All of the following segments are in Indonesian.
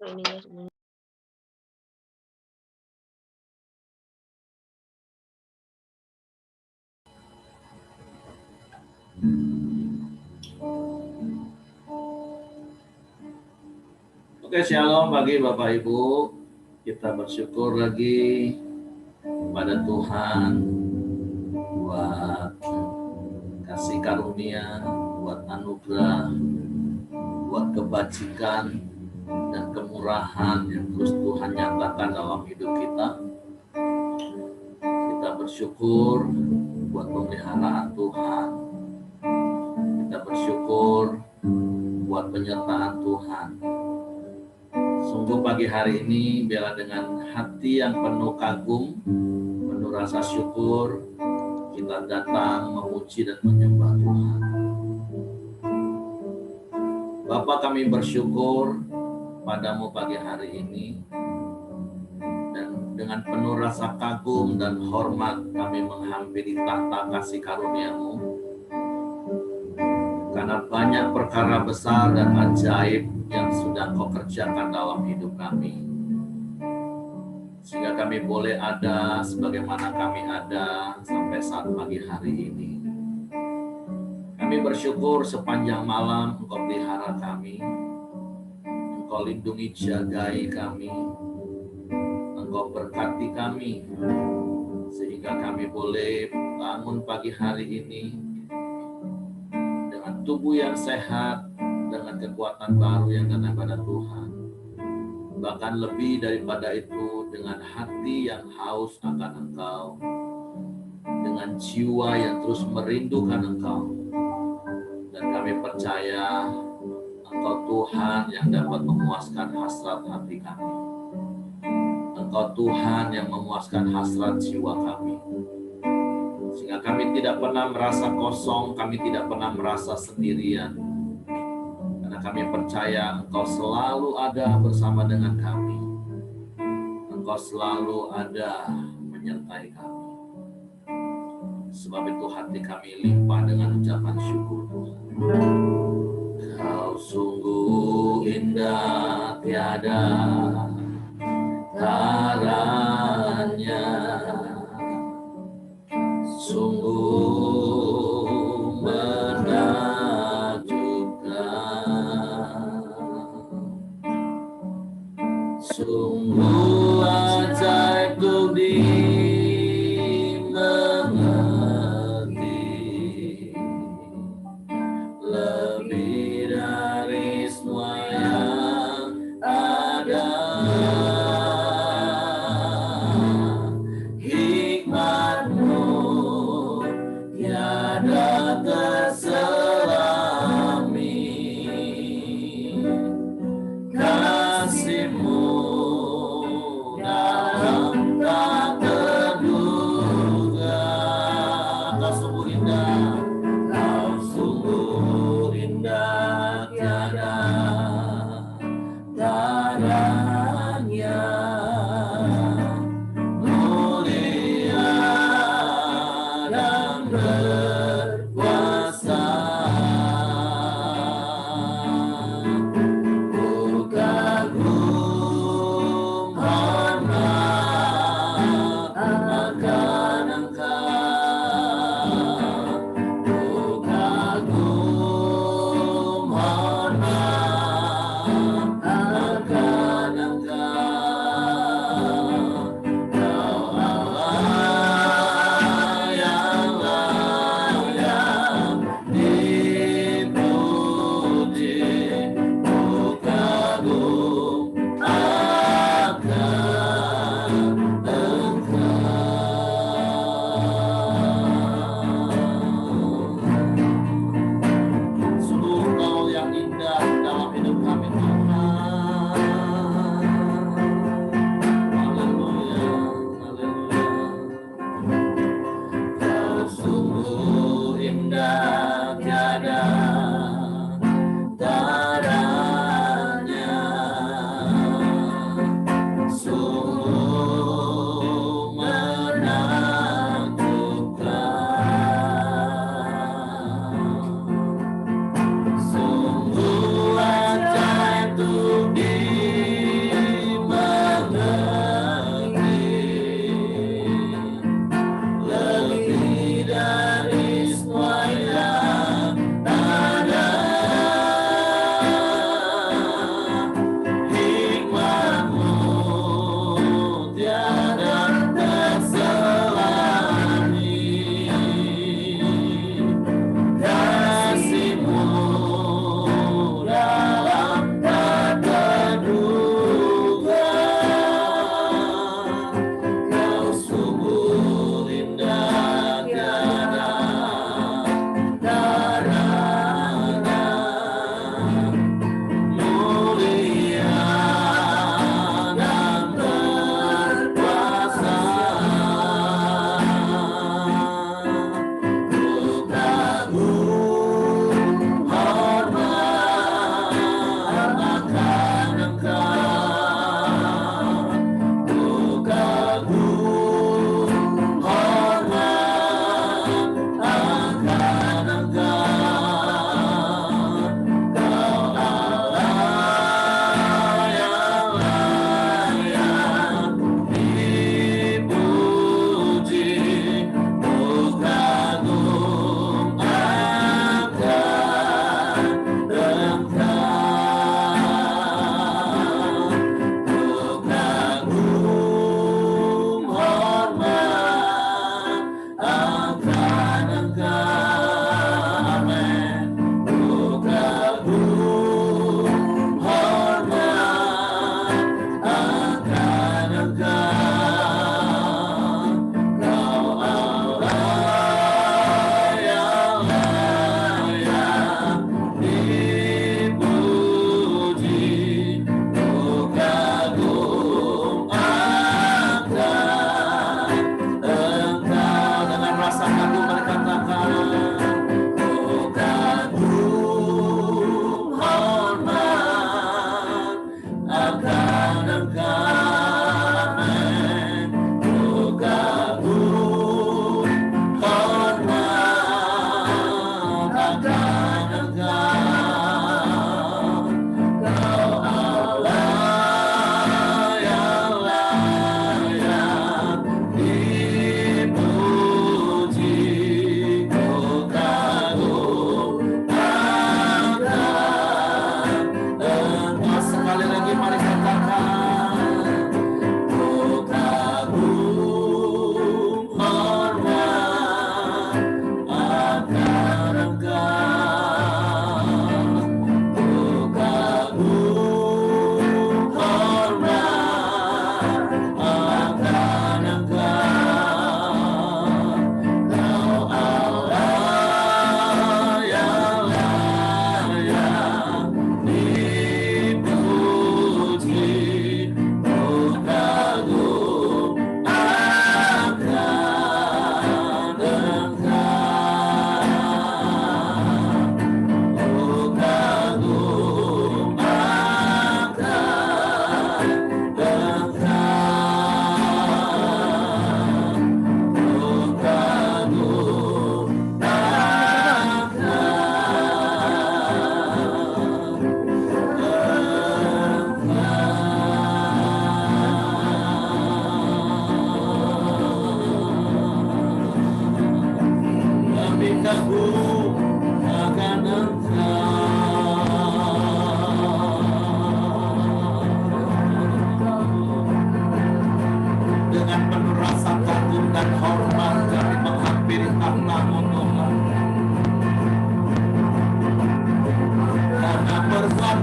ininya semuanya. Oke, shalom bagi Bapak Ibu. Kita bersyukur lagi pada Tuhan buat kasih karunia, buat anugerah, buat kebajikan dan kemurahan yang terus Tuhan nyatakan dalam hidup kita. Kita bersyukur buat pemeliharaan Tuhan. Kita bersyukur buat penyertaan Tuhan. Sungguh pagi hari ini biarlah dengan hati yang penuh kagum, penuh rasa syukur, kita datang memuji dan menyembah Tuhan. Bapa, kami bersyukur padamu pagi hari ini, dan dengan penuh rasa kagum dan hormat kami menghampiri tahta kasih karunia-Mu, karena banyak perkara besar dan ajaib yang sudah Kau kerjakan dalam hidup kami, sehingga kami boleh ada sebagaimana kami ada sampai saat pagi hari ini. Kami bersyukur sepanjang malam Engkau pelihara kami, Engkau lindungi jagai kami, Engkau berkati kami, sehingga kami boleh bangun pagi hari ini dengan tubuh yang sehat, dengan kekuatan baru yang datang pada Tuhan. Bahkan lebih daripada itu, dengan hati yang haus akan Engkau, dengan jiwa yang terus merindukan Engkau. Dan kami percaya Engkau Tuhan yang dapat memuaskan hasrat hati kami. Engkau Tuhan yang memuaskan hasrat jiwa kami, sehingga kami tidak pernah merasa kosong, kami tidak pernah merasa sendirian, karena kami percaya Engkau selalu ada bersama dengan kami. Engkau selalu ada menyertai kami. Sebab itu hati kami limpah dengan ucapan syukur Tuhan. Kau sungguh indah, tiada taranya, sungguh menakjubkan, sungguh ajaib untuk dimengerti, lebih dari semua yang ada. Hikmat-Mu tiada terselami, kasih-Mu dalam tak terduga. Kau sungguh indah, Kau sungguh indah,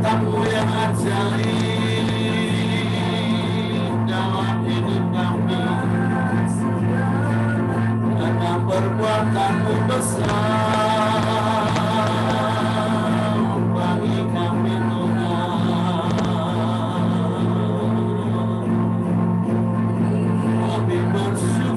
perbuatan-Mu yang ajaib dalam hidup kami, karena perbuatan-Mu besar bagi kami Tuhan. Kami bersyukur,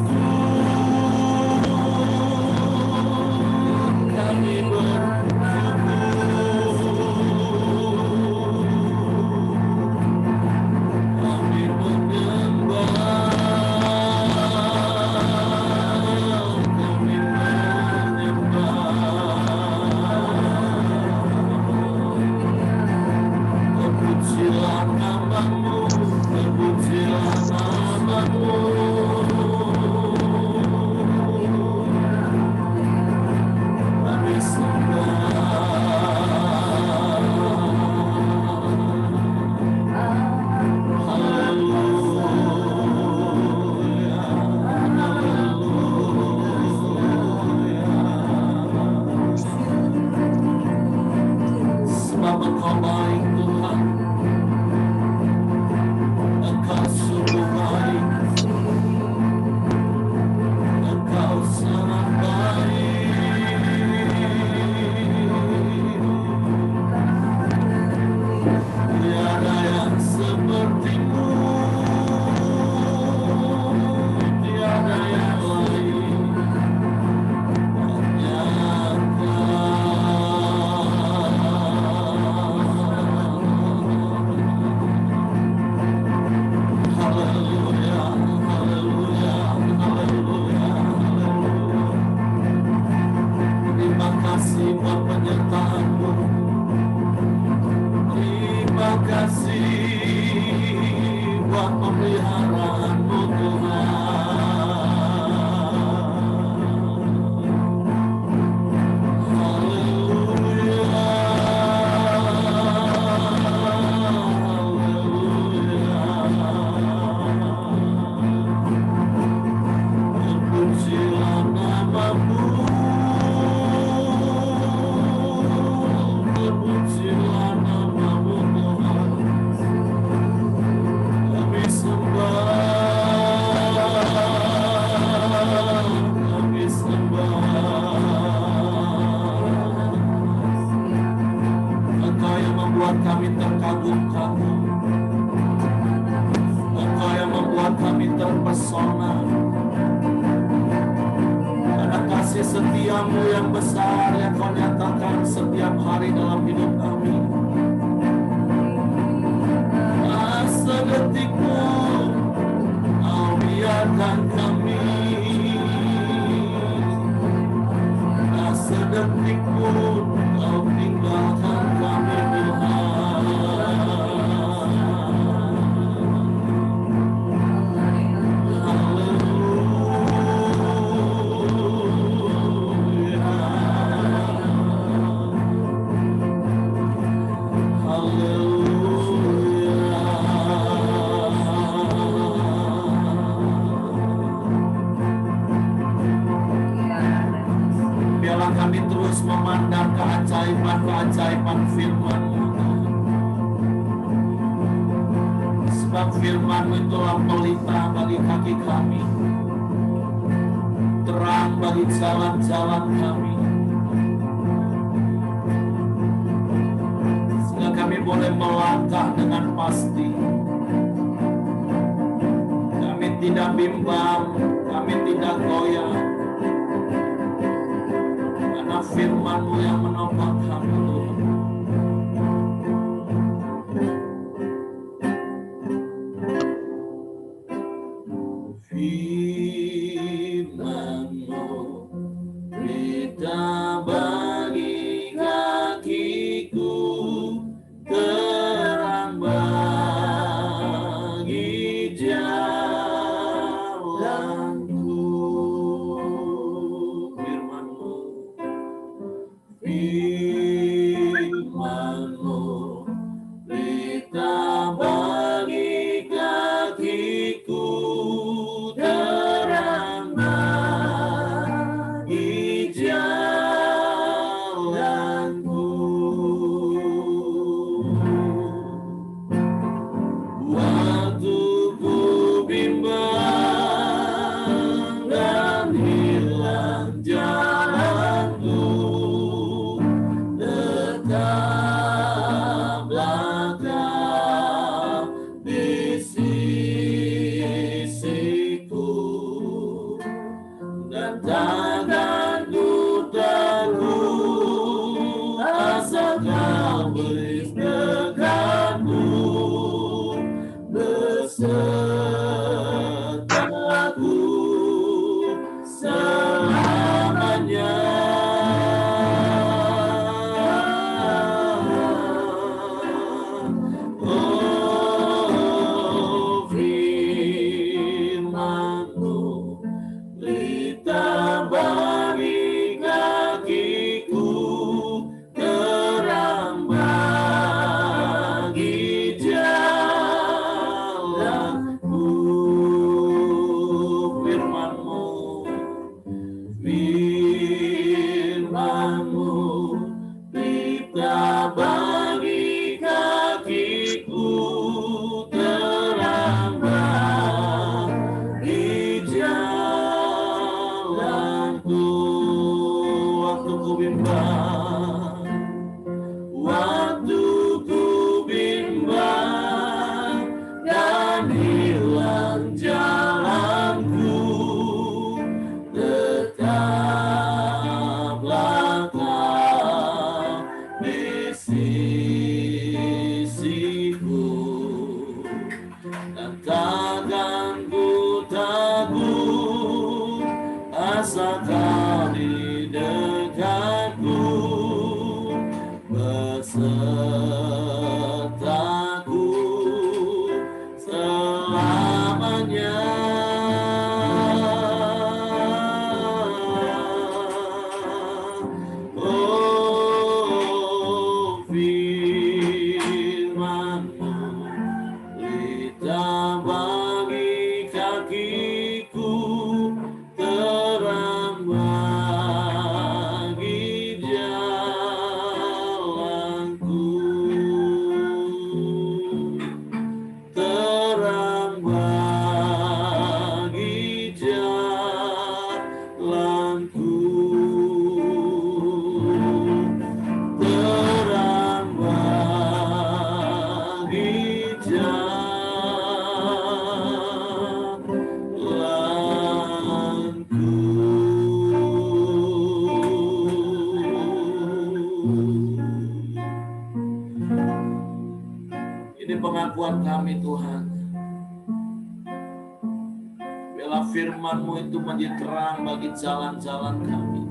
kami setia-Mu yang besar yang Kau nyatakan setiap hari dalam hidup kami. Sedetik pun Kau biarkan kami, sedetik pun Kau tinggalkan kami Tuhan. Kami terus memandang keajaiban-keajaiban firman-Mu. Sebab firman-Mu itulah pelita bagi kaki kami, terang bagi jalan-jalan kami, sehingga kami boleh melangkah dengan pasti. Kami tidak bimbang, kami tidak goyah, firman-Mu yang menopang kami Tuhan. Firman-Mu berita bagi kakiku, terang bagi jalanku. Firman-Mu di sisiku, dan tanganku teguh asal kau beri dekatmu besertaku selamanya. Pengakuan kami Tuhan, biarlah firman-Mu itu menjadi terang bagi jalan-jalan kami.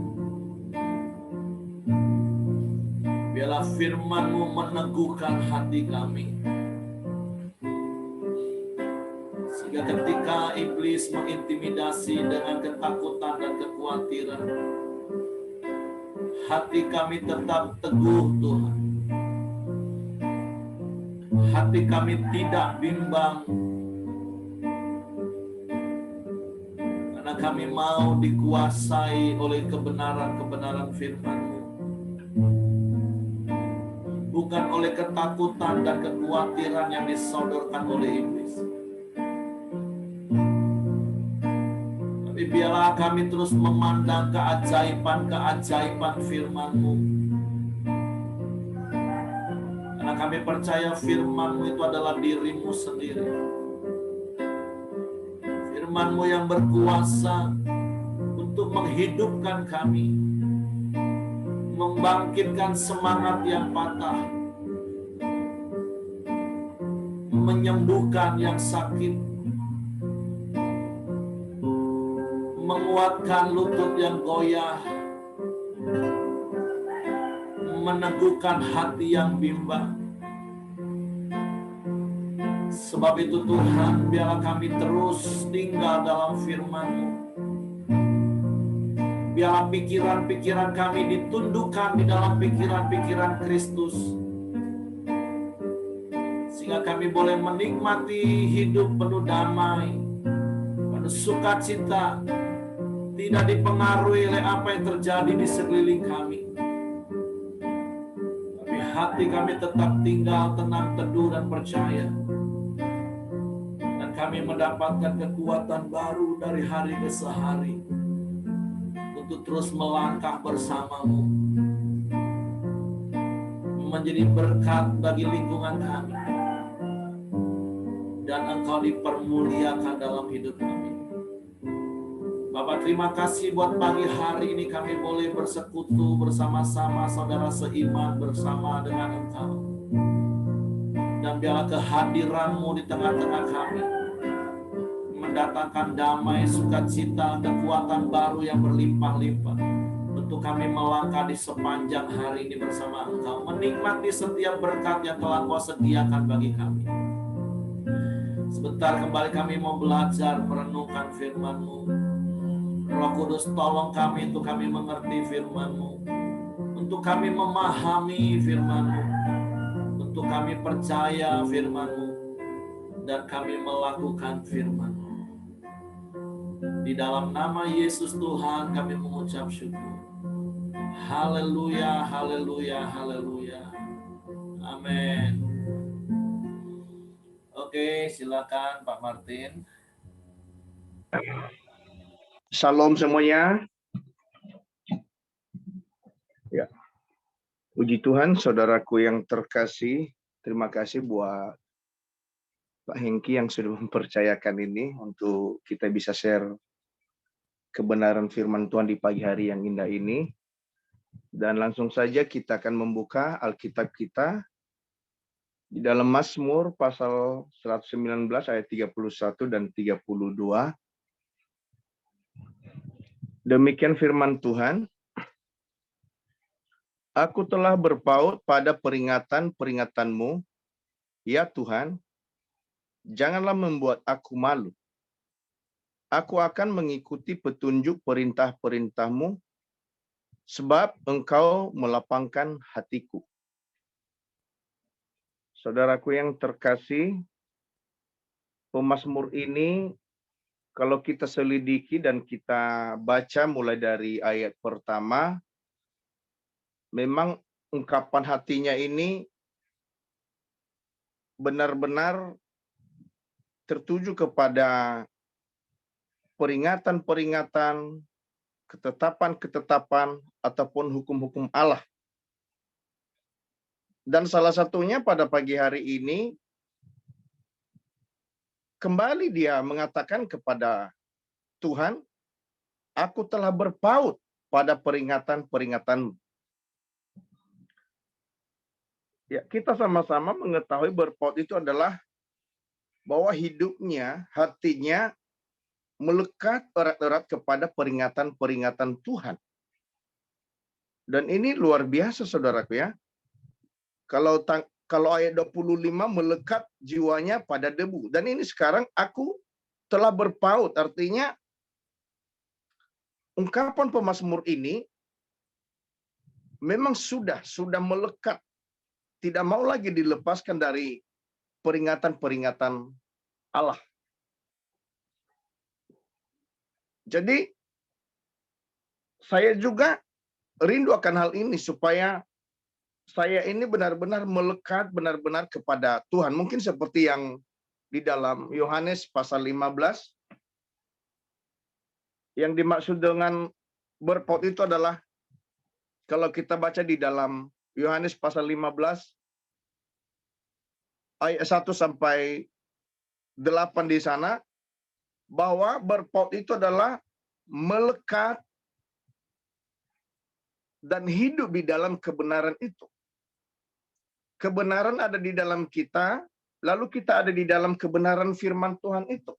Biarlah firman-Mu meneguhkan hati kami, sehingga ketika iblis mengintimidasi dengan ketakutan dan kekhawatiran, hati kami tetap teguh Tuhan. Hati kami tidak bimbang, karena kami mau dikuasai oleh kebenaran-kebenaran firman-Mu, bukan oleh ketakutan dan kekhawatiran yang disodorkan oleh iblis. Tapi biarlah kami terus memandang keajaiban-keajaiban firman-Mu, karena kami percaya firman-Mu itu adalah diri-Mu sendiri. Firman-Mu yang berkuasa untuk menghidupkan kami, membangkitkan semangat yang patah, menyembuhkan yang sakit, menguatkan lutut yang goyah, meneguhkan hati yang bimbang. Sebab itu Tuhan, biarlah kami terus tinggal dalam firman-Mu. Biarlah pikiran-pikiran kami ditundukkan di dalam pikiran-pikiran Kristus, sehingga kami boleh menikmati hidup penuh damai, penuh sukacita, tidak dipengaruhi oleh apa yang terjadi di sekeliling kami. Tapi hati kami tetap tinggal tenang, teduh, dan percaya. Kami mendapatkan kekuatan baru dari hari ke hari untuk terus melangkah bersama-Mu, menjadi berkat bagi lingkungan kami, dan Engkau dipermuliakan dalam hidup kami. Bapak, terima kasih buat pagi hari ini kami boleh bersekutu bersama-sama saudara seiman bersama dengan Engkau. Dan biarlah kehadiran-Mu di tengah-tengah kami mendatangkan damai, sukacita, kekuatan baru yang berlimpah-limpah untuk kami melangkah di sepanjang hari ini bersama Engkau, menikmati setiap berkat yang telah Kau sediakan bagi kami. Sebentar kembali kami mau belajar merenungkan firman-Mu. Roh Kudus, tolong kami untuk kami mengerti firman-Mu, untuk kami memahami firman-Mu, untuk kami percaya firman-Mu, dan kami melakukan firman-Mu. Di dalam nama Yesus Tuhan kami mengucap syukur. Haleluya, haleluya, haleluya. Amin. Oke, silakan Pak Martin. Shalom semuanya. Ya. Puji Tuhan, saudaraku yang terkasih. Terima kasih buat Pak Hengki yang sudah mempercayakan ini untuk kita bisa share kebenaran firman Tuhan di pagi hari yang indah ini. Dan langsung saja kita akan membuka Alkitab kita di dalam Mazmur pasal 119 ayat 31 dan 32. Demikian firman Tuhan. Aku telah berpaut pada peringatan-peringatanmu, ya Tuhan, janganlah membuat aku malu. Aku akan mengikuti petunjuk perintah-perintahmu, sebab Engkau melapangkan hatiku. Saudaraku yang terkasih, pemazmur ini kalau kita selidiki dan kita baca mulai dari ayat pertama, memang ungkapan hatinya ini benar-benar tertuju kepada peringatan-peringatan, ketetapan-ketetapan, ataupun hukum-hukum Allah. Dan salah satunya pada pagi hari ini, kembali dia mengatakan kepada Tuhan, aku telah berpaut pada peringatan-peringatanmu. Ya, kita sama-sama mengetahui berpaut itu adalah bahwa hidupnya, hatinya melekat erat-erat kepada peringatan-peringatan Tuhan. Dan ini luar biasa saudaraku ya. Kalau ayat 25 melekat jiwanya pada debu. Dan ini sekarang aku telah berpaut. Artinya ungkapan pemazmur ini memang sudah melekat. Tidak mau lagi dilepaskan dari peringatan-peringatan Allah. Jadi saya juga rindu akan hal ini supaya saya ini benar-benar melekat benar-benar kepada Tuhan. Mungkin seperti yang di dalam Yohanes pasal 15. Yang dimaksud dengan berpaut itu adalah kalau kita baca di dalam Yohanes pasal 15 ayat 1 sampai 8 di sana, bahwa berpaut itu adalah melekat dan hidup di dalam kebenaran itu. Kebenaran ada di dalam kita, lalu kita ada di dalam kebenaran firman Tuhan itu.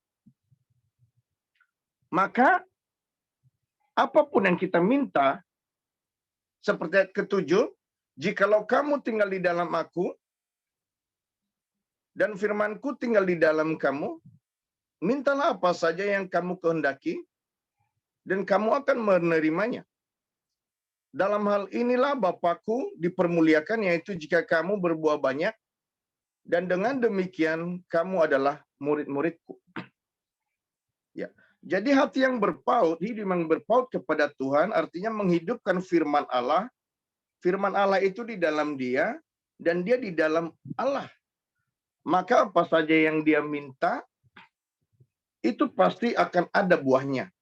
Maka apapun yang kita minta, seperti ayat ke-7, jikalau kamu tinggal di dalam aku, dan firmanku tinggal di dalam kamu, mintalah apa saja yang kamu kehendaki, dan kamu akan menerimanya. Dalam hal inilah Bapakku dipermuliakan, yaitu jika kamu berbuah banyak, dan dengan demikian kamu adalah murid-muridku. Ya, jadi hati yang berpaut, hidup yang berpaut kepada Tuhan, artinya menghidupkan firman Allah. Firman Allah itu di dalam dia, dan dia di dalam Allah. Maka apa saja yang dia minta, itu pasti akan ada buahnya.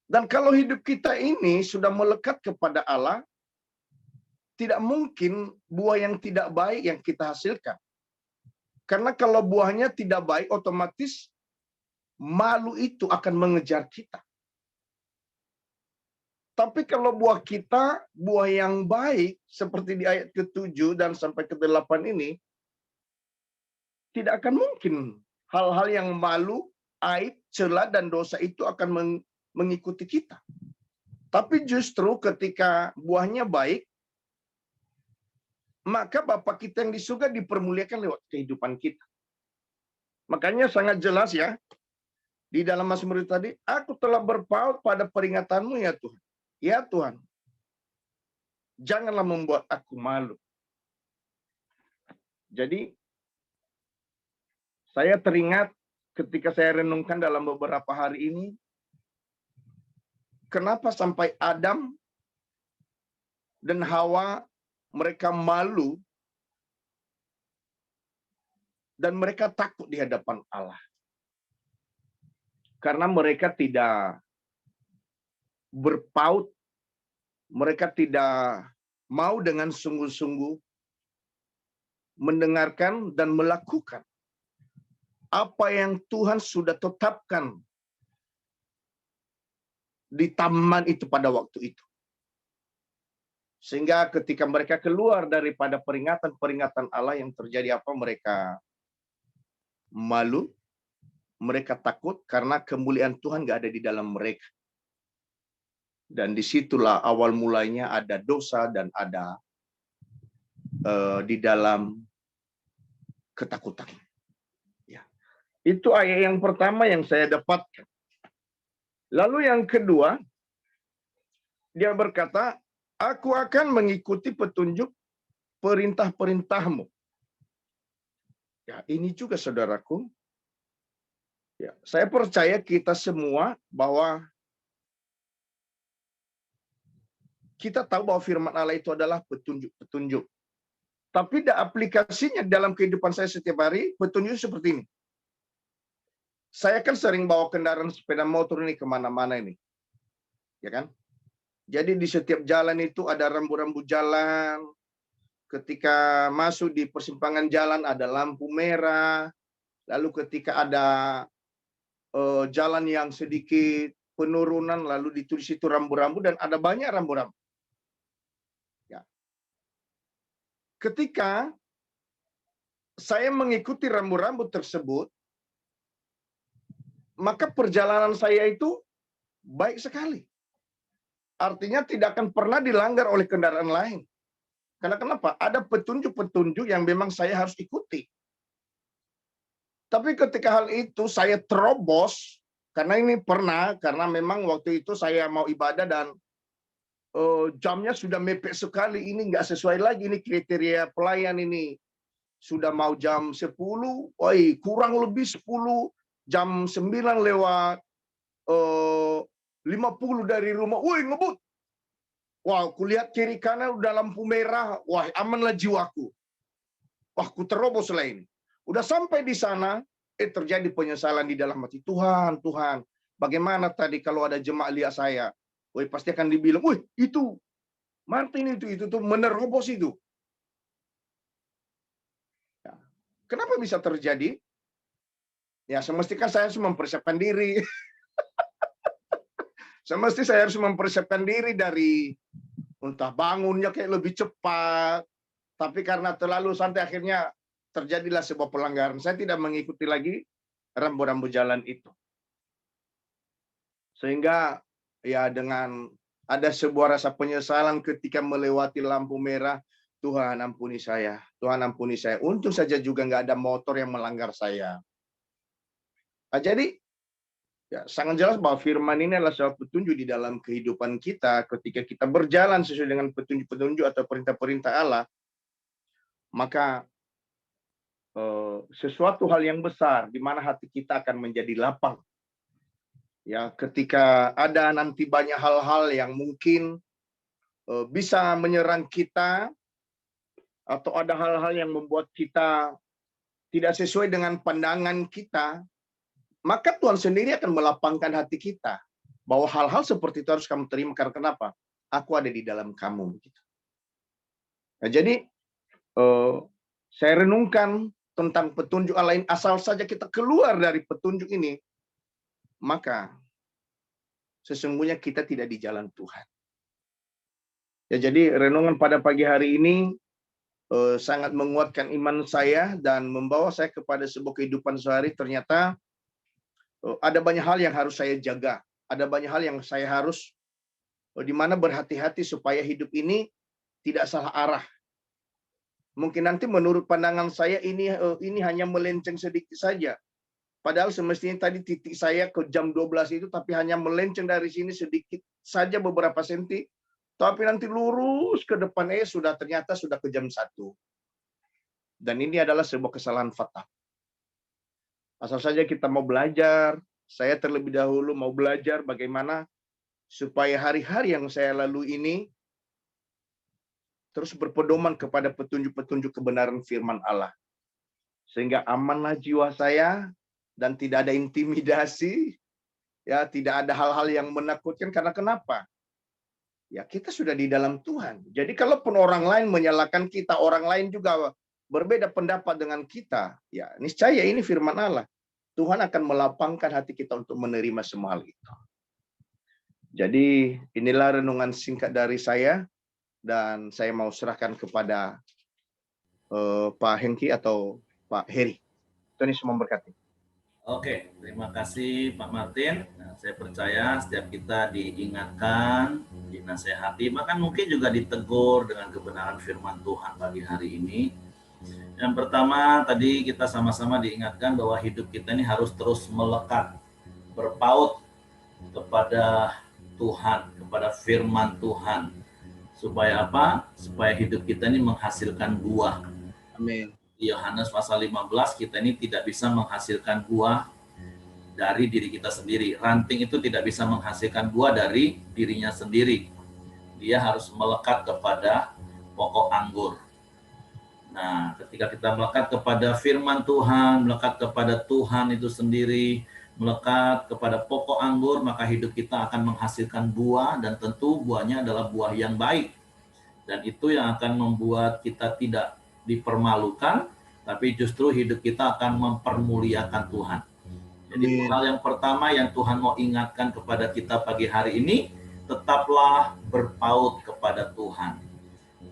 Dan kalau hidup kita ini sudah melekat kepada Allah, tidak mungkin buah yang tidak baik yang kita hasilkan. Karena kalau buahnya tidak baik, otomatis malu itu akan mengejar kita. Tapi kalau buah kita, buah yang baik, seperti di ayat ke-7 dan sampai ke-8 ini, tidak akan mungkin hal-hal yang malu, aib, cela, dan dosa itu akan mengikuti kita. Tapi justru ketika buahnya baik, maka Bapa kita yang di surga dipermuliakan lewat kehidupan kita. Makanya sangat jelas ya, di dalam Mazmur tadi, aku telah berpaut pada peringatanmu ya Tuhan. Ya Tuhan, janganlah membuat aku malu. Jadi, saya teringat ketika saya renungkan dalam beberapa hari ini, kenapa sampai Adam dan Hawa mereka malu dan mereka takut di hadapan Allah. Karena mereka tidak berpaut, mereka tidak mau dengan sungguh-sungguh mendengarkan dan melakukan apa yang Tuhan sudah tetapkan di taman itu pada waktu itu. Sehingga ketika mereka keluar daripada peringatan-peringatan Allah, yang terjadi apa? Mereka malu, mereka takut karena kemuliaan Tuhan gak ada di dalam mereka. Dan disitulah awal mulanya ada dosa dan ada di dalam ketakutan. Ya. Itu ayat yang pertama yang saya dapatkan. Lalu yang kedua, dia berkata, aku akan mengikuti petunjuk perintah-perintahmu. Ya, ini juga saudaraku. Ya, saya percaya kita semua bahwa kita tahu bahwa firman Allah itu adalah petunjuk-petunjuk. Tapi aplikasinya dalam kehidupan saya setiap hari, petunjuk seperti ini. Saya kan sering bawa kendaraan sepeda motor ini kemana-mana ini. Ya kan? Jadi di setiap jalan itu ada rambu-rambu jalan. Ketika masuk di persimpangan jalan ada lampu merah. Lalu ketika ada jalan yang sedikit penurunan, lalu ditulis itu rambu-rambu dan ada banyak rambu-rambu. Ya. Ketika saya mengikuti rambu-rambu tersebut, maka perjalanan saya itu baik sekali. Artinya tidak akan pernah dilanggar oleh kendaraan lain. Karena kenapa? Ada petunjuk-petunjuk yang memang saya harus ikuti. Tapi ketika hal itu saya terobos, karena ini pernah, karena memang waktu itu saya mau ibadah dan jamnya sudah mepet sekali, ini nggak sesuai lagi, ini kriteria pelayan ini. Sudah mau jam 10, kurang lebih 10, jam 9 lewat 50 dari rumah, ngebut. Wah, aku lihat kiri kanan udah lampu merah, wah amanlah jiwaku. Wah, aku terobos lah ini. Udah sampai di sana, terjadi penyesalan di dalam hati. Tuhan, bagaimana tadi kalau ada jemaah lihat saya? Pasti akan dibilang, itu Martin itu tuh menerobos itu. Ya. Kenapa bisa terjadi? Ya, semestinya saya harus mempersiapkan diri. Semestinya saya harus mempersiapkan diri dari entah bangunnya kayak lebih cepat. Tapi karena terlalu santai akhirnya terjadilah sebuah pelanggaran. Saya tidak mengikuti lagi rambu-rambu jalan itu. Sehingga ya dengan ada sebuah rasa penyesalan ketika melewati lampu merah. Tuhan ampuni saya. Tuhan ampuni saya. Untung saja juga nggak ada motor yang melanggar saya. Nah, jadi ya, sangat jelas bahwa firman ini adalah sebuah petunjuk di dalam kehidupan kita ketika kita berjalan sesuai dengan petunjuk-petunjuk atau perintah-perintah Allah. Maka sesuatu hal yang besar di mana hati kita akan menjadi lapang. Ya, ketika ada nanti banyak hal-hal yang mungkin bisa menyerang kita atau ada hal-hal yang membuat kita tidak sesuai dengan pandangan kita, maka Tuhan sendiri akan melapangkan hati kita bahwa hal-hal seperti itu harus kamu terima. Karena kenapa? Aku ada di dalam kamu. Nah, jadi saya renungkan tentang petunjuk Allah ini, asal saja kita keluar dari petunjuk ini, maka sesungguhnya kita tidak di jalan Tuhan. Ya, jadi renungan pada pagi hari ini sangat menguatkan iman saya dan membawa saya kepada sebuah kehidupan sehari. Ternyata ada banyak hal yang harus saya jaga, ada banyak hal yang saya harus di mana berhati-hati supaya hidup ini tidak salah arah. Mungkin nanti menurut pandangan saya ini hanya melenceng sedikit saja. Padahal semestinya tadi titik saya ke jam 12 itu, tapi hanya melenceng dari sini sedikit saja beberapa senti. Tapi nanti lurus ke depan, ternyata sudah ke jam 1. Dan ini adalah sebuah kesalahan fatal. Asal saja kita mau belajar, saya terlebih dahulu mau belajar bagaimana supaya hari-hari yang saya lalui ini terus berpedoman kepada petunjuk-petunjuk kebenaran firman Allah. Sehingga amanlah jiwa saya dan tidak ada intimidasi, ya, tidak ada hal-hal yang menakutkan. Karena kenapa? Ya, kita sudah di dalam Tuhan. Jadi kalaupun orang lain menyalahkan kita, orang lain juga berbeda pendapat dengan kita, ya niscaya ini firman Allah. Tuhan akan melapangkan hati kita untuk menerima semua hal itu. Jadi inilah renungan singkat dari saya, dan saya mau serahkan kepada Pak Hengki atau Pak Heri. Tuhan Yesus memberkati. Oke, terima kasih Pak Martin. Nah, saya percaya setiap kita diingatkan, dinasehati, bahkan mungkin juga ditegur dengan kebenaran firman Tuhan pagi hari ini. Yang pertama, tadi kita sama-sama diingatkan bahwa hidup kita ini harus terus melekat, berpaut kepada Tuhan, kepada firman Tuhan. Supaya apa? Supaya hidup kita ini menghasilkan buah. Amin. Yohanes pasal 15, kita ini tidak bisa menghasilkan buah dari diri kita sendiri. Ranting itu tidak bisa menghasilkan buah dari dirinya sendiri. Dia harus melekat kepada pokok anggur. Nah, ketika kita melekat kepada firman Tuhan, melekat kepada Tuhan itu sendiri, melekat kepada pokok anggur, maka hidup kita akan menghasilkan buah, dan tentu buahnya adalah buah yang baik. Dan itu yang akan membuat kita tidak dipermalukan, tapi justru hidup kita akan mempermuliakan Tuhan. Jadi hal yang pertama yang Tuhan mau ingatkan kepada kita pagi hari ini, tetaplah berpaut kepada Tuhan.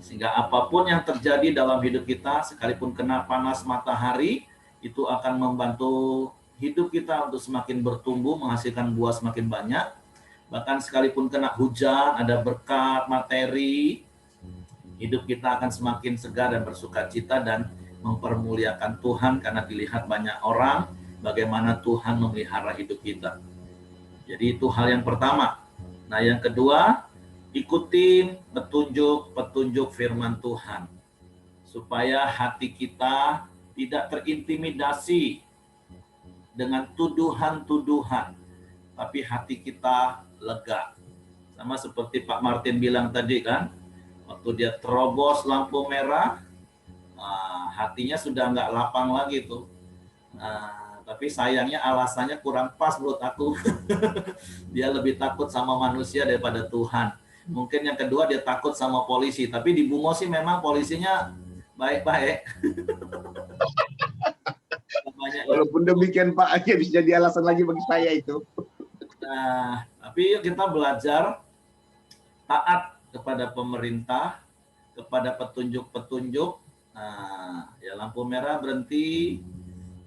Sehingga apapun yang terjadi dalam hidup kita, sekalipun kena panas matahari, itu akan membantu hidup kita untuk semakin bertumbuh, menghasilkan buah semakin banyak. Bahkan sekalipun kena hujan, ada berkat materi, hidup kita akan semakin segar dan bersukacita dan mempermuliakan Tuhan, karena dilihat banyak orang bagaimana Tuhan memelihara hidup kita. Jadi itu hal yang pertama. Nah, yang kedua, ikutin petunjuk firman Tuhan, supaya hati kita tidak terintimidasi dengan tuduhan-tuduhan, tapi hati kita lega. Sama seperti Pak Martin bilang tadi kan, waktu dia terobos lampu merah, hatinya sudah nggak lapang lagi tuh. Tapi sayangnya alasannya kurang pas menurut aku. Dia lebih takut sama manusia daripada Tuhan. Mungkin yang kedua dia takut sama polisi, tapi di Bungo sih memang polisinya baik-baik. Walaupun demikian Pak, aja bisa jadi alasan lagi bagi saya itu. Nah, tapi yuk kita belajar taat kepada pemerintah, kepada petunjuk-petunjuk. Nah, ya lampu merah berhenti.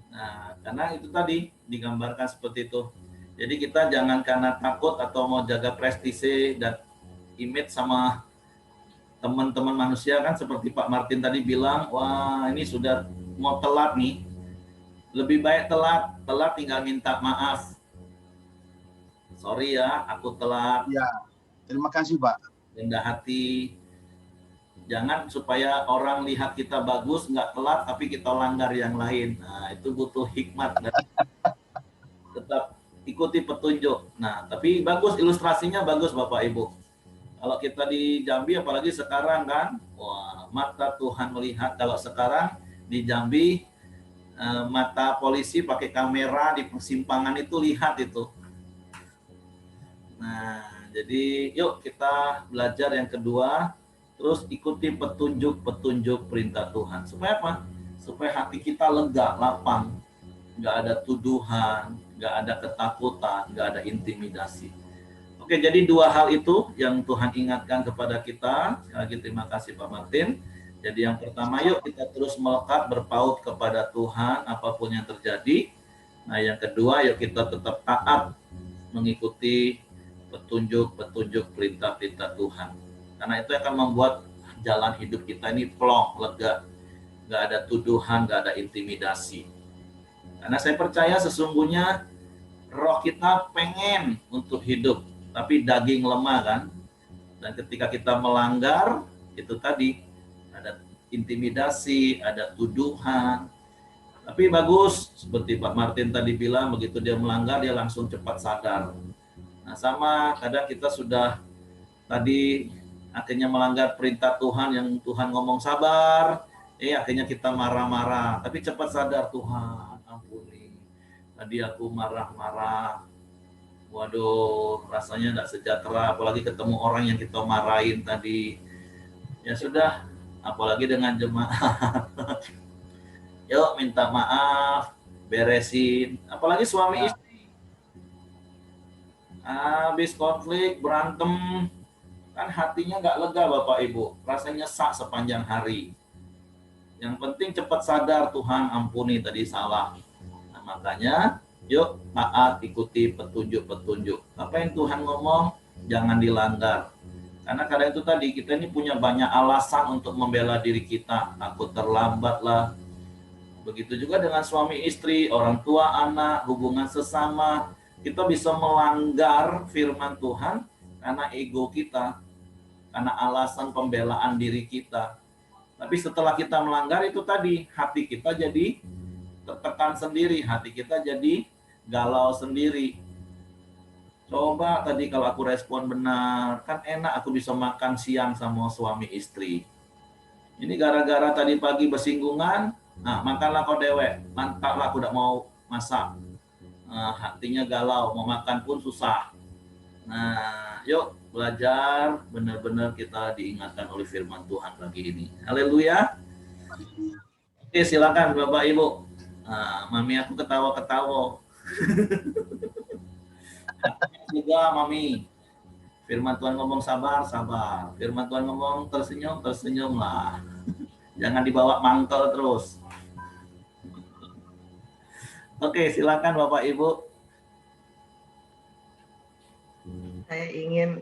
Nah, karena itu tadi digambarkan seperti itu. Jadi kita jangan karena takut atau mau jaga prestise dan image sama teman-teman manusia, kan seperti Pak Martin tadi bilang, wah ini sudah mau telat nih. Lebih baik telat tinggal minta maaf. Sorry ya, aku telat. Ya, terima kasih Pak. Rendah hati. Jangan supaya orang lihat kita bagus, nggak telat, tapi kita langgar yang lain. Nah, itu butuh hikmat. Dan tetap ikuti petunjuk. Nah, tapi bagus, ilustrasinya bagus Bapak Ibu. Kalau kita di Jambi, apalagi sekarang kan, wah, mata Tuhan melihat. Kalau sekarang di Jambi, mata polisi pakai kamera di persimpangan itu lihat itu. Nah, jadi yuk kita belajar yang kedua, terus ikuti petunjuk-petunjuk perintah Tuhan. Supaya apa? Supaya hati kita lega, lapang, nggak ada tuduhan, nggak ada ketakutan, nggak ada intimidasi. Oke, jadi dua hal itu yang Tuhan ingatkan kepada kita. Sekali lagi terima kasih Pak Martin. Jadi yang pertama, yuk kita terus melekat berpaut kepada Tuhan apapun yang terjadi. Nah, yang kedua, yuk kita tetap taat mengikuti petunjuk-petunjuk perintah-perintah Tuhan. Karena itu akan membuat jalan hidup kita ini plong, lega. Nggak ada tuduhan, nggak ada intimidasi. Karena saya percaya sesungguhnya roh kita pengen untuk hidup, tapi daging lemah kan. Dan ketika kita melanggar, itu tadi ada intimidasi, ada tuduhan. Tapi bagus, seperti Pak Martin tadi bilang, begitu dia melanggar, dia langsung cepat sadar. Nah, sama kadang kita sudah tadi akhirnya melanggar perintah Tuhan yang Tuhan ngomong sabar, akhirnya kita marah-marah. Tapi cepat sadar, Tuhan, ampuni. Tadi aku marah-marah. Waduh, rasanya tidak sejahtera, apalagi ketemu orang yang kita marahin tadi. Ya sudah, apalagi dengan jemaat. Yuk minta maaf, beresin. Apalagi suami istri. Habis konflik, berantem, kan hatinya nggak lega Bapak Ibu. Rasanya sak sepanjang hari. Yang penting cepat sadar, Tuhan ampuni tadi salah. Nah, makanya yuk taat, ikuti petunjuk-petunjuk. Apa yang Tuhan ngomong, jangan dilanggar. Karena kadang itu tadi, kita ini punya banyak alasan untuk membela diri kita. Takut terlambat lah. Begitu juga dengan suami istri, orang tua, anak, hubungan sesama. Kita bisa melanggar firman Tuhan karena ego kita, karena alasan pembelaan diri kita. Tapi setelah kita melanggar itu tadi, hati kita jadi tertekan sendiri, hati kita jadi galau sendiri. Coba tadi kalau aku respon benar, kan enak aku bisa makan siang sama suami istri. Ini gara-gara tadi pagi bersinggungan, nah makanlah kau dewek, mantaplah aku udah mau masak. Hatinya galau, mau makan pun susah. Nah, yuk belajar, benar-benar kita diingatkan oleh firman Tuhan pagi ini. Haleluya. Oke, silakan Bapak Ibu. Mami aku ketawa-ketawa. Juga Mami. Firman Tuhan ngomong sabar, sabar. Firman Tuhan ngomong tersenyum, tersenyumlah. Jangan dibawa mangkel terus. Oke, silakan Bapak Ibu. Saya ingin,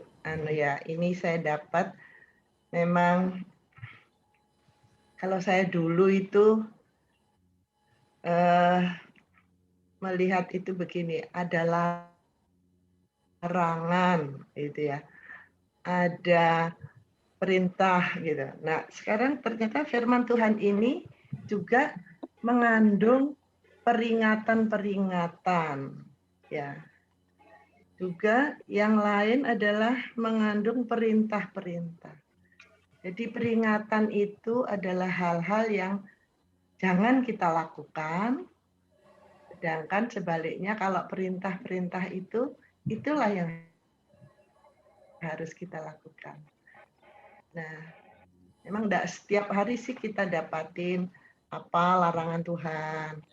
ini saya dapat memang kalau saya dulu itu melihat itu begini, ada larangan, gitu ya, ada perintah, gitu. Nah, sekarang ternyata firman Tuhan ini juga mengandung peringatan-peringatan, ya. Juga yang lain adalah mengandung perintah-perintah. Jadi peringatan itu adalah hal-hal yang jangan kita lakukan, sedangkan sebaliknya kalau perintah-perintah itu, itulah yang harus kita lakukan. Nah, memang tidak setiap hari sih kita dapatin apa larangan Tuhan,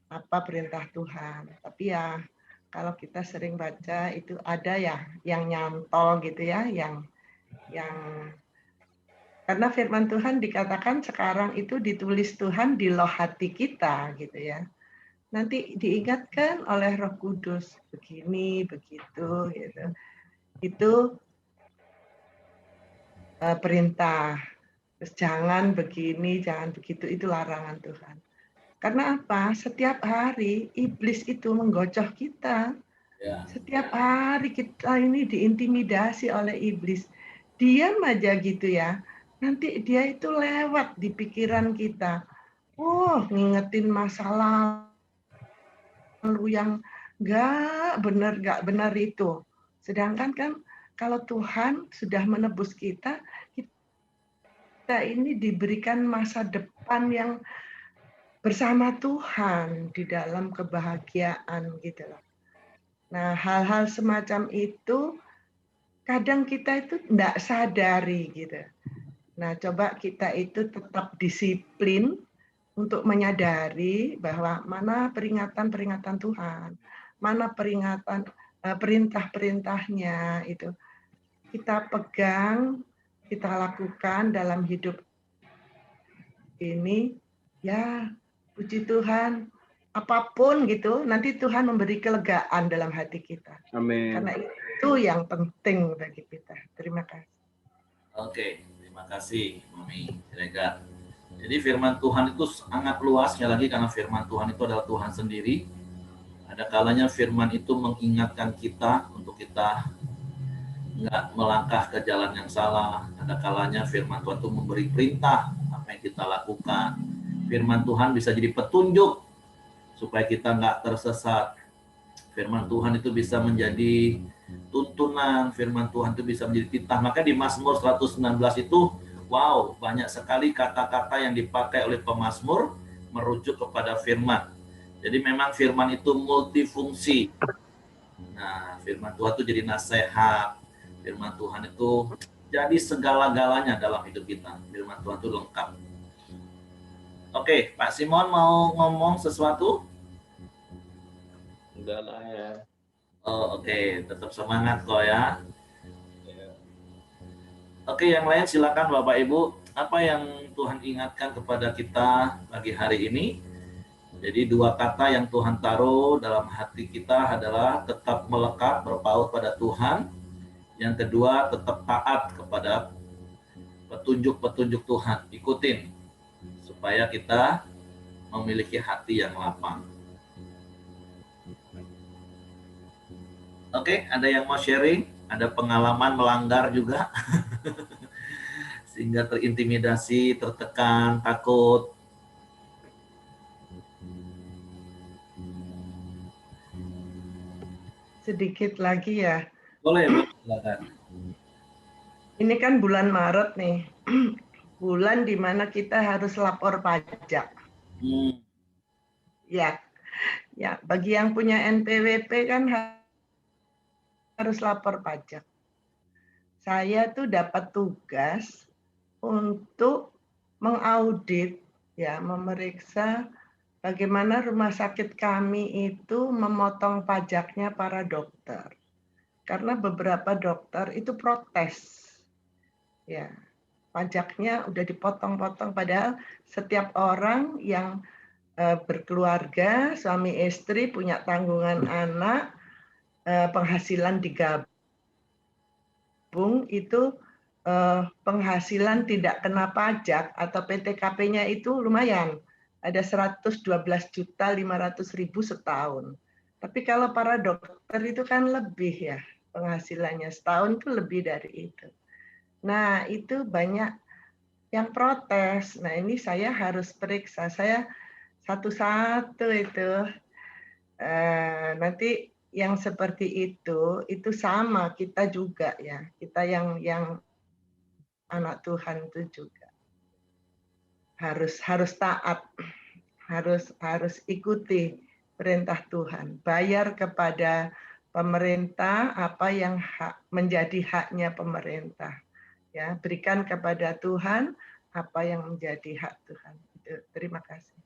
apa perintah Tuhan. Tapi ya kalau kita sering baca itu ada ya yang nyantol gitu ya, yang karena firman Tuhan dikatakan sekarang itu ditulis Tuhan di loh hati kita gitu ya. Nanti diingatkan oleh Roh Kudus begini, begitu gitu. Itu perintah. Terus jangan begini, jangan begitu, itu larangan Tuhan. Karena apa? Setiap hari iblis itu menggocoh kita. Ya. Setiap hari kita ini diintimidasi oleh iblis. Diam aja gitu ya. Nanti dia itu lewat di pikiran kita. Oh, ngingetin masalah lalu yang nggak benar itu. Sedangkan kan kalau Tuhan sudah menebus kita, kita ini diberikan masa depan yang bersama Tuhan di dalam kebahagiaan gitu loh. Nah, hal-hal semacam itu kadang kita itu tidak sadari gitu. Nah, coba kita itu tetap disiplin untuk menyadari bahwa mana peringatan-peringatan Tuhan, mana peringatan perintah-perintahnya itu kita pegang, kita lakukan dalam hidup ini, ya puji Tuhan, apapun gitu, nanti Tuhan memberi kelegaan dalam hati kita. Amin. Karena itu yang penting bagi kita. Terima kasih. Oke, terima kasih Mami Siregar. Jadi firman Tuhan itu sangat luas, sekali lagi karena firman Tuhan itu adalah Tuhan sendiri. Ada kalanya firman itu mengingatkan kita untuk kita nggak melangkah ke jalan yang salah. Ada kalanya firman Tuhan itu memberi perintah apa yang kita lakukan. Firman Tuhan bisa jadi petunjuk supaya kita nggak tersesat. Firman Tuhan itu bisa menjadi tuntunan, firman Tuhan itu bisa menjadi titah. Maka di Mazmur 119 itu, wow, banyak sekali kata-kata yang dipakai oleh pemazmur merujuk kepada firman. Jadi memang firman itu multifungsi. Nah, firman Tuhan itu jadi nasihat. Firman Tuhan itu jadi segala-galanya dalam hidup kita. Firman Tuhan itu lengkap. Oke, Pak Simon mau ngomong sesuatu? Udah lah ya. Oh, oke. Tetap semangat kok ya. Oke, yang lain silakan Bapak Ibu. Apa yang Tuhan ingatkan kepada kita pagi hari ini? Jadi dua kata yang Tuhan taruh dalam hati kita adalah tetap melekat berpaut pada Tuhan. Yang kedua, tetap taat kepada petunjuk-petunjuk Tuhan. Ikutin supaya kita memiliki hati yang lapang. Oke, ada yang mau sharing? Ada pengalaman melanggar juga? Sehingga terintimidasi, tertekan, takut. Sedikit lagi ya. Boleh, silakan. Ini kan bulan Maret nih. Bulan di mana kita harus lapor pajak. Ya. Ya, bagi yang punya NPWP kan harus lapor pajak. Saya tuh dapat tugas untuk mengaudit, ya, memeriksa bagaimana rumah sakit kami itu memotong pajaknya para dokter. Karena beberapa dokter itu protes. Ya, pajaknya udah dipotong-potong padahal setiap orang yang berkeluarga, suami istri, punya tanggungan anak, penghasilan digabung itu penghasilan tidak kena pajak atau PTKP-nya itu lumayan. Ada 112.500.000 setahun. Tapi kalau para dokter itu kan lebih ya penghasilannya, setahun itu lebih dari itu. Nah, itu banyak yang protes. Nah, ini saya harus periksa. Saya satu-satu itu. Nanti yang seperti itu sama kita juga ya. Kita yang anak Tuhan itu juga harus taat, harus ikuti perintah Tuhan, bayar kepada pemerintah apa yang menjadi haknya pemerintah, ya, berikan kepada Tuhan apa yang menjadi hak Tuhan. Terima kasih.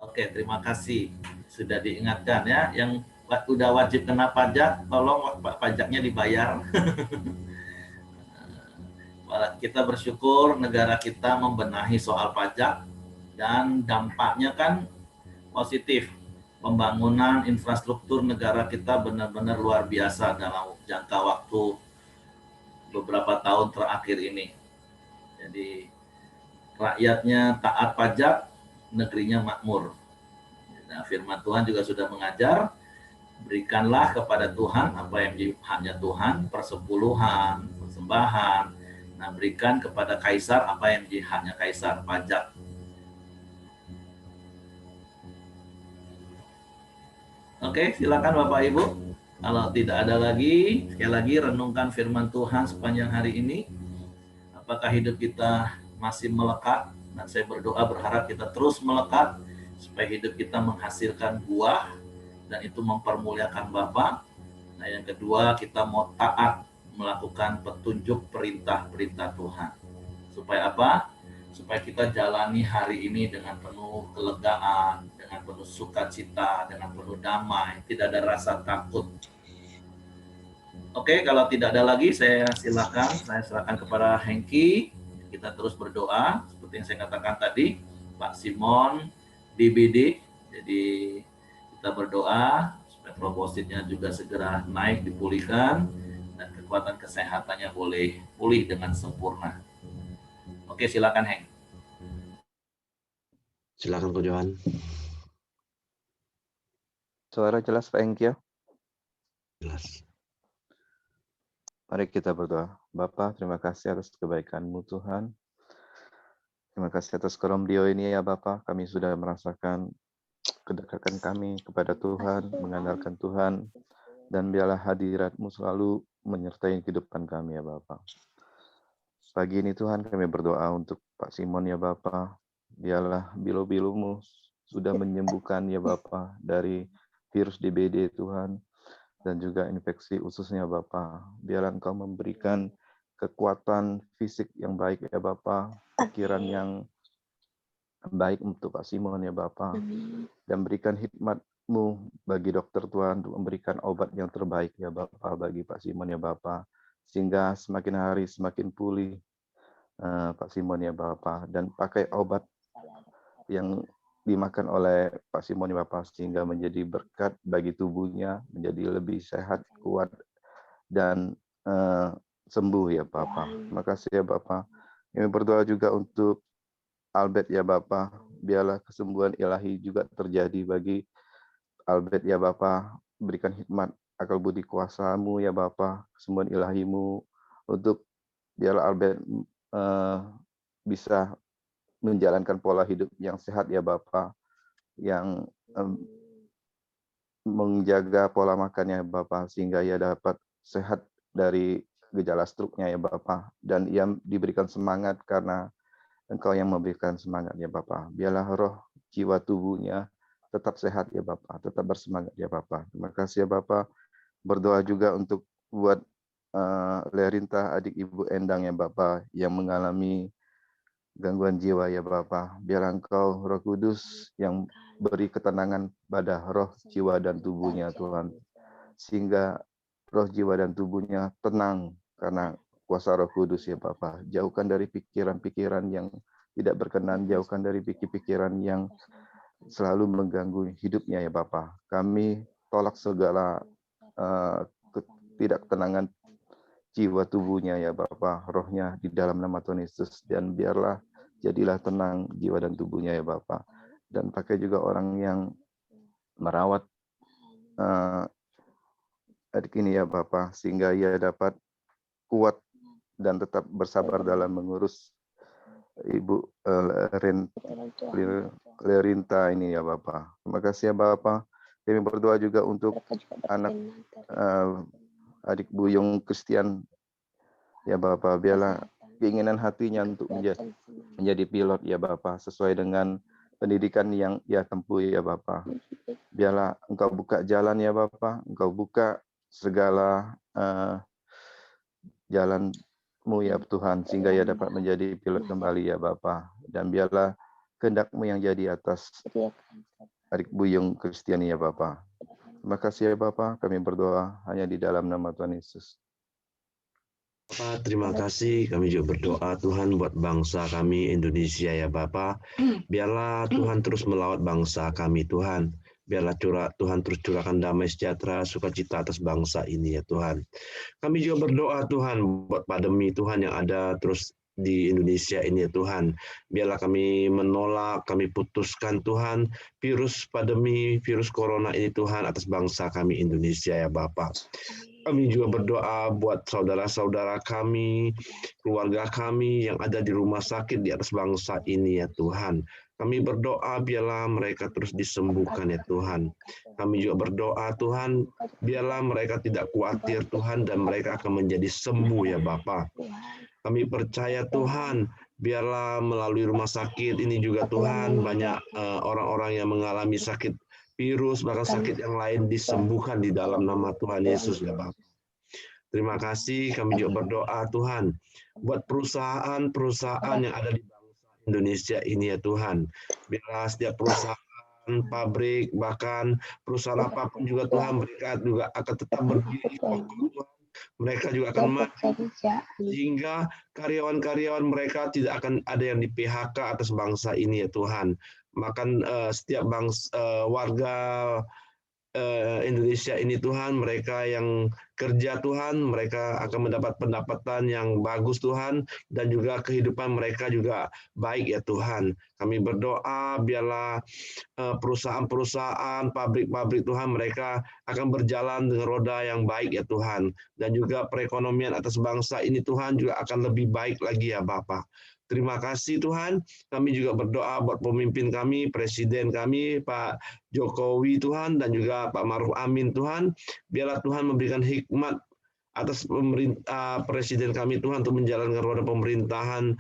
Oke, terima kasih sudah diingatkan ya. Yang udah wajib kena pajak, tolong pajaknya dibayar. Kita bersyukur negara kita membenahi soal pajak dan dampaknya kan positif. Pembangunan infrastruktur negara kita benar-benar luar biasa dalam jangka waktu beberapa tahun terakhir ini. Jadi rakyatnya taat pajak, negerinya makmur. Nah, firman Tuhan juga sudah mengajar, berikanlah kepada Tuhan apa yang menjadi haknya Tuhan, persepuluhan, persembahan. Nah, berikan kepada kaisar apa yang menjadi haknya kaisar, pajak. Oke, silakan Bapak Ibu. Kalau tidak ada lagi, sekali lagi renungkan firman Tuhan sepanjang hari ini. Apakah hidup kita masih melekat? Dan saya berdoa berharap kita terus melekat supaya hidup kita menghasilkan buah dan itu mempermuliakan Bapa. Nah, yang kedua, kita mau taat melakukan petunjuk perintah-perintah Tuhan. Supaya apa? Supaya kita jalani hari ini dengan penuh kelegaan, dengan penuh sukacita, dengan penuh damai, tidak ada rasa takut. Oke, kalau tidak ada lagi, saya serahkan kepada Hengki. Kita terus berdoa, seperti yang saya katakan tadi, Pak Simon, DBD. Jadi kita berdoa supaya trombositnya juga segera naik, dipulihkan, dan kekuatan kesehatannya boleh pulih dengan sempurna. Oke, silakan Heng. Silakan Ko Johan. Suara jelas Pak Hengki ya? Jelas. Mari kita berdoa. Bapa, terima kasih atas kebaikan-Mu Tuhan. Terima kasih atas karunia ini ya Bapa. Kami sudah merasakan kedekatan kami kepada Tuhan, mengandalkan Tuhan, dan biarlah hadirat-Mu selalu menyertai kehidupan kami ya Bapa. Pagi ini Tuhan kami berdoa untuk Pak Simon ya Bapa. Biarlah bilu-bilu-Mu sudah menyembuhkan ya Bapa dari virus DBD Tuhan, dan juga infeksi ususnya Bapa. Biarlah Engkau memberikan kekuatan fisik yang baik ya Bapa, pikiran yang baik untuk Pak Simon ya Bapa, dan berikan hikmat-Mu bagi dokter Tuhan untuk memberikan obat yang terbaik ya Bapa bagi Pak Simon ya Bapa, sehingga semakin hari semakin pulih Pak Simon ya Bapa, dan pakai obat yang dimakan oleh Pak Simon ya Bapak sehingga menjadi berkat bagi tubuhnya, menjadi lebih sehat, kuat, dan sembuh ya Bapak. Terima kasih ya Bapak. Kami berdoa juga untuk Albert ya Bapak. Biarlah kesembuhan ilahi juga terjadi bagi Albert ya Bapak. Berikan hikmat akal budi kuasa-Mu ya Bapak, kesembuhan ilahi-Mu untuk biarlah Albert bisa menjalankan pola hidup yang sehat ya Bapak, yang menjaga pola makannya Bapak, sehingga ia dapat sehat dari gejala struknya ya Bapak, dan ia diberikan semangat karena Engkau yang memberikan semangat ya Bapak. Biarlah roh, jiwa, tubuhnya tetap sehat ya Bapak, tetap bersemangat ya Bapak. Terima kasih ya Bapak. Berdoa juga untuk buat Lerinta, adik Ibu Endang ya Bapak, yang mengalami gangguan jiwa ya Bapa. Biar Engkau Roh Kudus yang beri ketenangan pada roh, jiwa, dan tubuhnya Tuhan, sehingga roh, jiwa, dan tubuhnya tenang karena kuasa Roh Kudus ya Bapa. Jauhkan dari pikiran-pikiran yang tidak berkenan, jauhkan dari pikiran yang selalu mengganggu hidupnya ya Bapa. Kami tolak segala ketidaktenangan jiwa tubuhnya ya Bapa, rohnya di dalam nama Tuhan Yesus, dan biarlah jadilah tenang jiwa dan tubuhnya ya Bapa. Dan pakai juga orang yang merawat adik ini ya Bapa, sehingga ia dapat kuat dan tetap bersabar dalam mengurus Ibu Lerinta ini ya Bapa. Terima kasih ya Bapa. Kami berdoa juga untuk anak adik Buyung Christian ya Bapak, biarlah keinginan hatinya untuk menjadi pilot ya Bapak, sesuai dengan pendidikan yang ia tempuh ya Bapak. Biarlah Engkau buka jalan ya Bapak, Engkau buka segala jalan-Mu ya Tuhan, sehingga ia dapat menjadi pilot kembali ya Bapak. Dan biarlah kehendak-Mu yang jadi atas adik Buyung Christian ya Bapak. Terima kasih ya Bapak, kami berdoa hanya di dalam nama Tuhan Yesus. Bapak, terima kasih. Kami juga berdoa Tuhan buat bangsa kami Indonesia ya Bapak. Biarlah Tuhan terus melawat bangsa kami Tuhan. Biarlah Tuhan terus curahkan damai sejahtera, sukacita atas bangsa ini ya Tuhan. Kami juga berdoa Tuhan buat pandemi Tuhan yang ada terus di Indonesia ini ya Tuhan. Biarlah kami menolak, kami putuskan Tuhan virus pandemi, virus corona ini Tuhan atas bangsa kami Indonesia ya Bapak. Kami juga berdoa buat saudara-saudara kami, keluarga kami yang ada di rumah sakit di atas bangsa ini ya Tuhan. Kami berdoa biarlah mereka terus disembuhkan ya Tuhan. Kami juga berdoa Tuhan, biarlah mereka tidak khawatir Tuhan dan mereka akan menjadi sembuh ya Bapa. Kami percaya Tuhan, biarlah melalui rumah sakit ini juga Tuhan, banyak orang-orang yang mengalami sakit virus, bahkan sakit yang lain disembuhkan di dalam nama Tuhan Yesus ya Bapak. Terima kasih, kami juga berdoa Tuhan buat perusahaan-perusahaan yang ada di bangsa Indonesia ini ya Tuhan. Bila setiap perusahaan, pabrik, bahkan perusahaan apapun juga Tuhan, mereka juga akan tetap berdiri kokoh Tuhan. Mereka juga akan maju sehingga karyawan-karyawan mereka tidak akan ada yang di PHK atas bangsa ini ya Tuhan. Makan setiap bangsa warga Indonesia ini Tuhan, mereka yang kerja Tuhan, mereka akan mendapat pendapatan yang bagus Tuhan, dan juga kehidupan mereka juga baik ya Tuhan. Kami berdoa biarlah perusahaan-perusahaan, pabrik-pabrik Tuhan, mereka akan berjalan dengan roda yang baik ya Tuhan, dan juga perekonomian atas bangsa ini Tuhan juga akan lebih baik lagi ya Bapak. Terima kasih Tuhan, kami juga berdoa buat pemimpin kami, Presiden kami, Pak Jokowi Tuhan, dan juga Pak Maruf Amin Tuhan. Biarlah Tuhan memberikan hikmat atas pemerintah Presiden kami Tuhan untuk menjalankan roda pemerintahan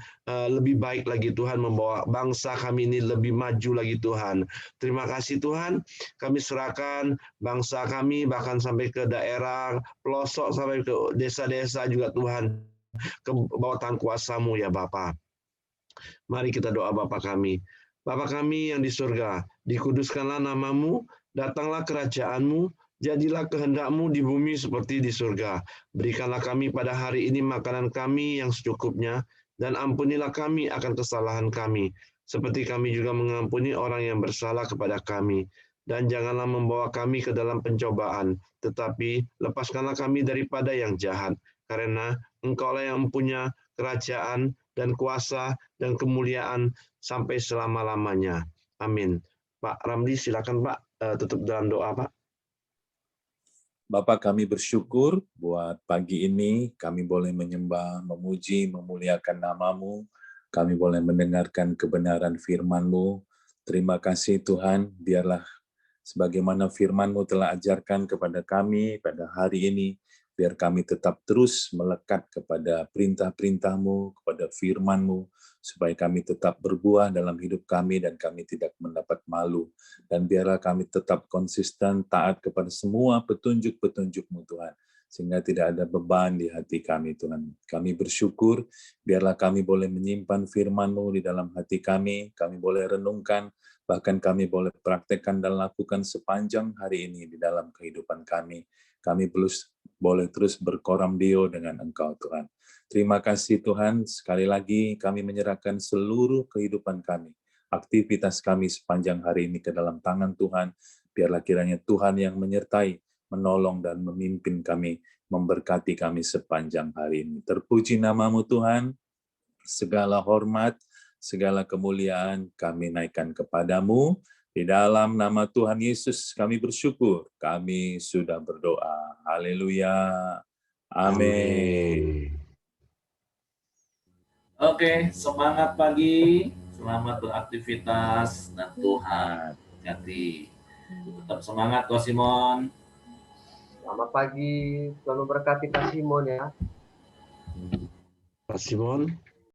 lebih baik lagi Tuhan, membawa bangsa kami ini lebih maju lagi Tuhan. Terima kasih Tuhan, kami serahkan bangsa kami bahkan sampai ke daerah pelosok, sampai ke desa-desa juga Tuhan, ke bawah tangan kuasa-Mu ya Bapa. Mari kita doa Bapa kami. Bapa kami yang di surga, dikuduskanlah nama-Mu, datanglah kerajaan-Mu, jadilah kehendak-Mu di bumi seperti di surga. Berikanlah kami pada hari ini makanan kami yang secukupnya, dan ampunilah kami akan kesalahan kami, seperti kami juga mengampuni orang yang bersalah kepada kami. Dan janganlah membawa kami ke dalam pencobaan, tetapi lepaskanlah kami daripada yang jahat, karena Engkau-lah yang mempunyai kerajaan dan kuasa dan kemuliaan sampai selama-lamanya. Amin. Pak Ramli, silakan Pak, tutup dalam doa Pak. Bapa, kami bersyukur buat pagi ini kami boleh menyembah, memuji, memuliakan nama-Mu. Kami boleh mendengarkan kebenaran firman-Mu. Terima kasih Tuhan, biarlah sebagaimana firman-Mu telah ajarkan kepada kami pada hari ini, biar kami tetap terus melekat kepada perintah-perintah-Mu, kepada firman-Mu, supaya kami tetap berbuah dalam hidup kami dan kami tidak mendapat malu. Dan biarlah kami tetap konsisten, taat kepada semua petunjuk-petunjuk-Mu Tuhan, sehingga tidak ada beban di hati kami Tuhan. Kami bersyukur, biarlah kami boleh menyimpan firman-Mu di dalam hati kami boleh renungkan, bahkan kami boleh praktekkan dan lakukan sepanjang hari ini di dalam kehidupan kami. Kami boleh terus berkoramdio dengan Engkau Tuhan. Terima kasih Tuhan, sekali lagi kami menyerahkan seluruh kehidupan kami, aktivitas kami sepanjang hari ini ke dalam tangan Tuhan. Biarlah kiranya Tuhan yang menyertai, menolong dan memimpin kami, memberkati kami sepanjang hari ini. Terpuji nama-Mu Tuhan, segala hormat, segala kemuliaan kami naikkan kepadamu. Di dalam nama Tuhan Yesus kami bersyukur, kami sudah berdoa. Haleluya. Amin. Oke, semangat pagi, selamat beraktivitas, dan Tuhan berkati. Tetap semangat Ko Simon. Selamat pagi, selalu berkati Pak Simon ya. Pak Simon.